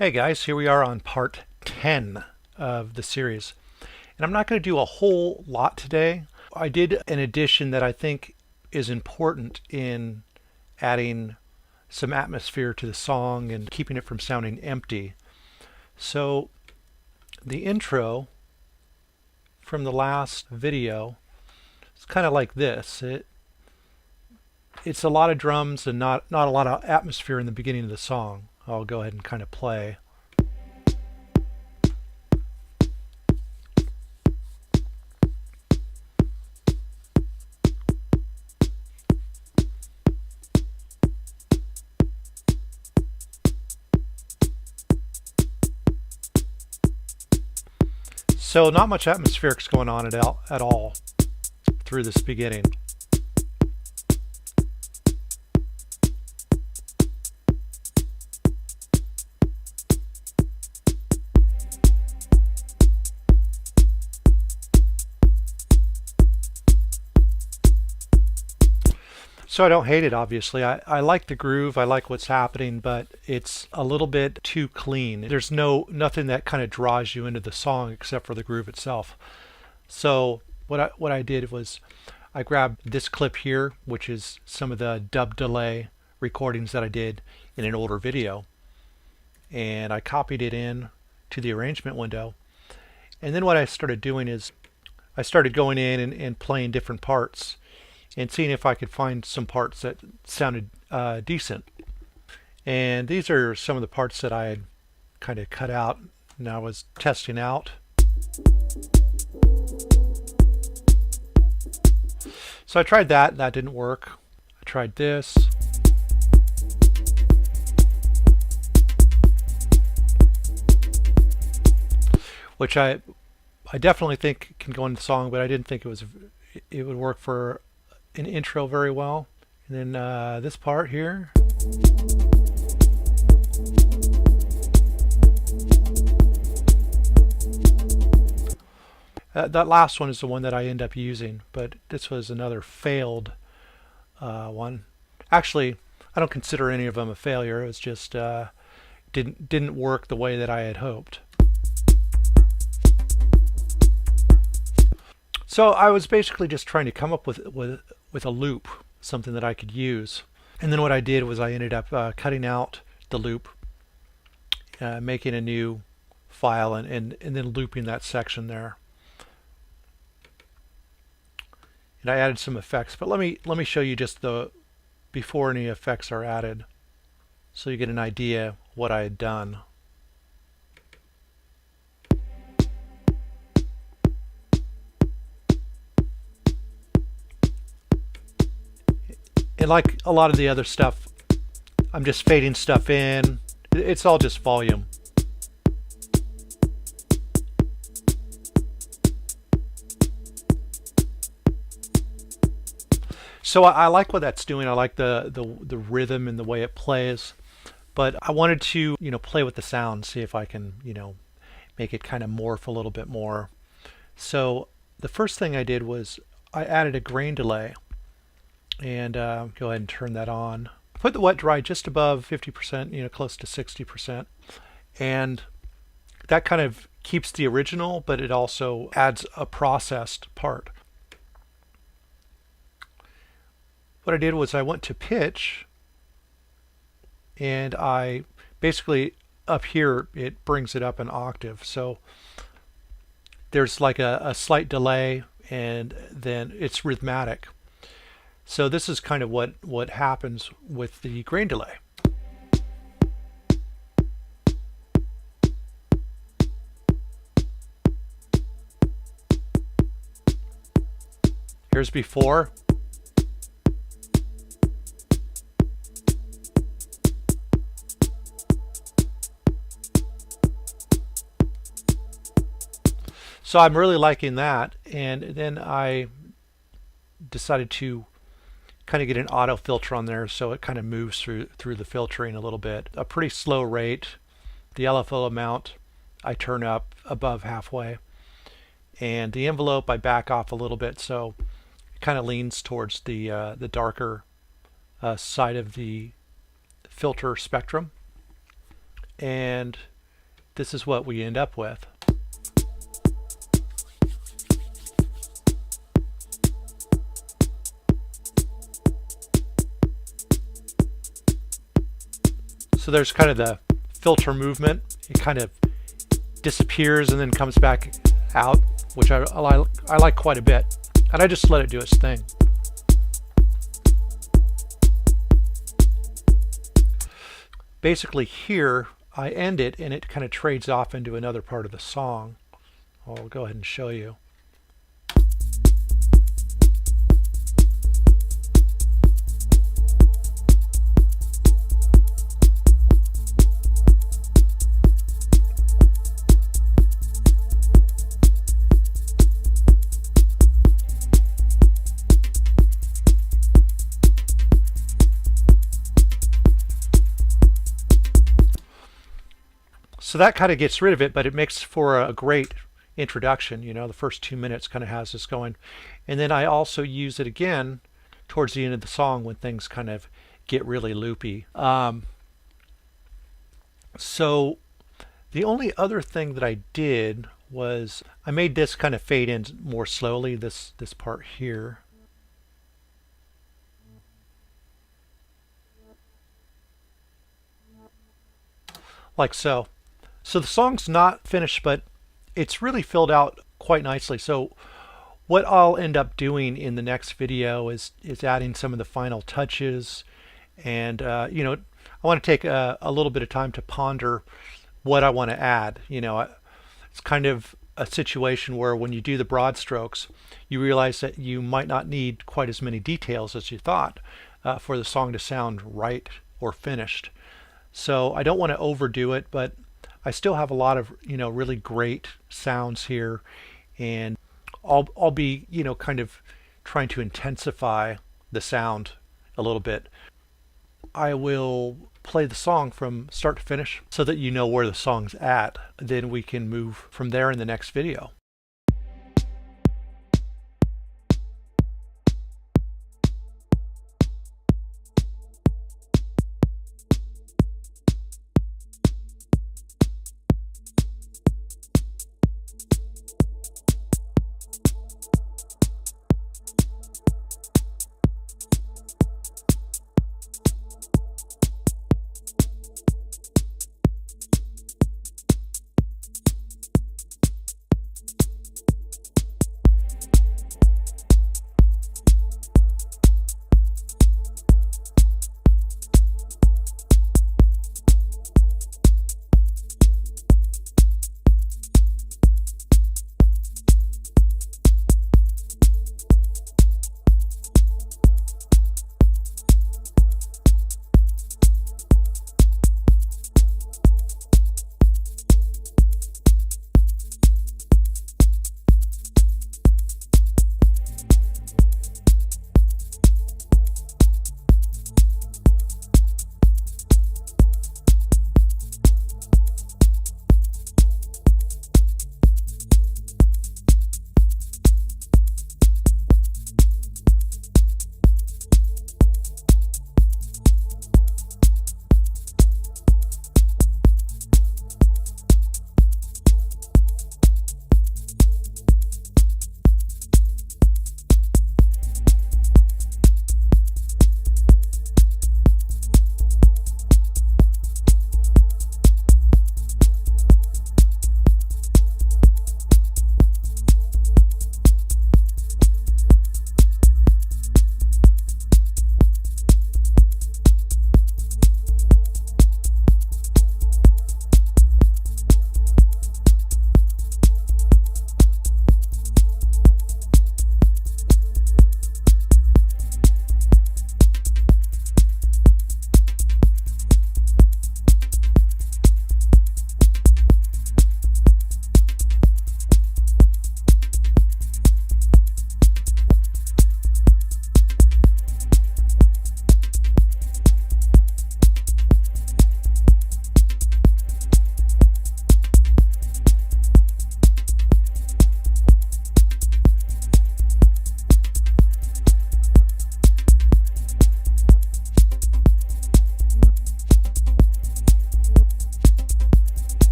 Hey guys, here we are on part 10 of the series. And I'm not going to do a whole lot today. I did an addition that I think is important in adding some atmosphere to the song and keeping it from sounding empty. So the intro from the last video is kind of like this. It's a lot of drums and not a lot of atmosphere in the beginning of the song. I'll go ahead and kind of play. So not much atmospherics going on at all through this beginning. So I don't hate it, obviously. I like the groove, I like what's happening, but it's a little bit too clean. There's nothing that kind of draws you into the song except for the groove itself. So what I did was I grabbed this clip here, which is some of the dub delay recordings that I did in an older video, and I copied it in to the arrangement window. And then what I started doing is I started going in and playing different parts and seeing if I could find some parts that sounded decent. And these are some of the parts that I had kind of cut out and I was testing out. So I tried that didn't work. I tried this. Which I definitely think can go in the song, but I didn't think it would work for an intro very well. And then this part here. That last one is the one that I end up using, but this was another failed one. Actually, I don't consider any of them a failure. It was just didn't work the way that I had hoped. So I was basically just trying to come up with a loop, something that I could use. And then what I did was I ended up cutting out the loop, making a new file, and then looping that section there. And I added some effects, but let me show you just the before any effects are added, so you get an idea what I had done. And like a lot of the other stuff, I'm just fading stuff in. It's all just volume. So I like what that's doing. I like the rhythm and the way it plays. But I wanted to, play with the sound, see if I can, make it kind of morph a little bit more. So the first thing I did was I added a grain delay. And go ahead and turn that on. Put the wet dry just above 50%, close to 60%. And that kind of keeps the original, but it also adds a processed part. What I did was I went to pitch, and I basically up here it brings it up an octave. So there's like a slight delay, and then it's rhythmic. So this is kind of what happens with the grain delay. Here's before. So I'm really liking that, and then I decided to kind of get an auto filter on there, so it kind of moves through the filtering a little bit. A pretty slow rate. The LFO amount I turn up above halfway, and the envelope I back off a little bit, so it kind of leans towards the darker side of the filter spectrum. and this is what we end up with. So there's kind of the filter movement. It kind of disappears and then comes back out, which I like quite a bit. And I just let it do its thing. Basically here, I end it and it kind of trades off into another part of the song. I'll go ahead and show you. So that kind of gets rid of it, but it makes for a great introduction. You know, the first 2 minutes kind of has this going. And then I also use it again towards the end of the song when things kind of get really loopy. So the only other thing that I did was I made this kind of fade in more slowly, this part here. Like so. So the song's not finished, but it's really filled out quite nicely. So what I'll end up doing in the next video is adding some of the final touches. And, you know, I want to take a little bit of time to ponder what I want to add. You know, it's kind of a situation where when you do the broad strokes, you realize that you might not need quite as many details as you thought for the song to sound right or finished. So I don't want to overdo it, but I still have a lot of, you know, really great sounds here, and I'll be, you know, kind of trying to intensify the sound a little bit. I will play the song from start to finish so that you know where the song's at. Then we can move from there in the next video.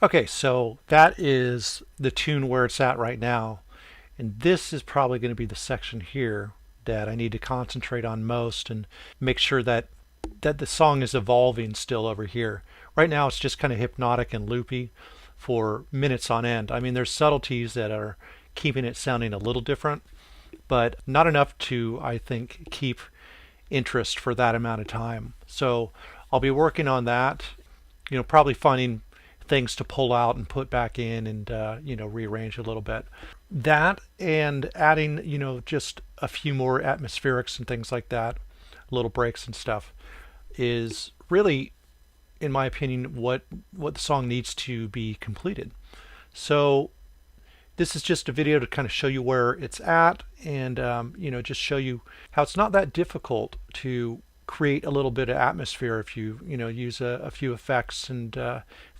Okay, so that is the tune where it's at right now. And this is probably going to be the section here that I need to concentrate on most and make sure that the song is evolving still over here. Right now it's just kind of hypnotic and loopy for minutes on end. I mean, there's subtleties that are keeping it sounding a little different, but not enough to, I think, keep interest for that amount of time. So I'll be working on that, probably finding things to pull out and put back in and, rearrange a little bit. That and adding, just a few more atmospherics and things like that, little breaks and stuff, is really, in my opinion, what the song needs to be completed. So this is just a video to kind of show you where it's at and just show you how it's not that difficult to create a little bit of atmosphere if you use a few effects and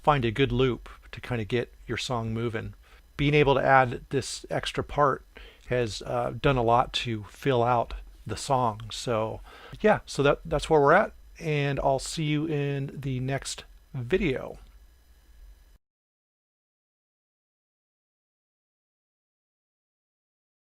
find a good loop to kind of get your song moving. Being able to add this extra part has done a lot to fill out the song. So yeah, so that's where we're at, and I'll see you in the next video.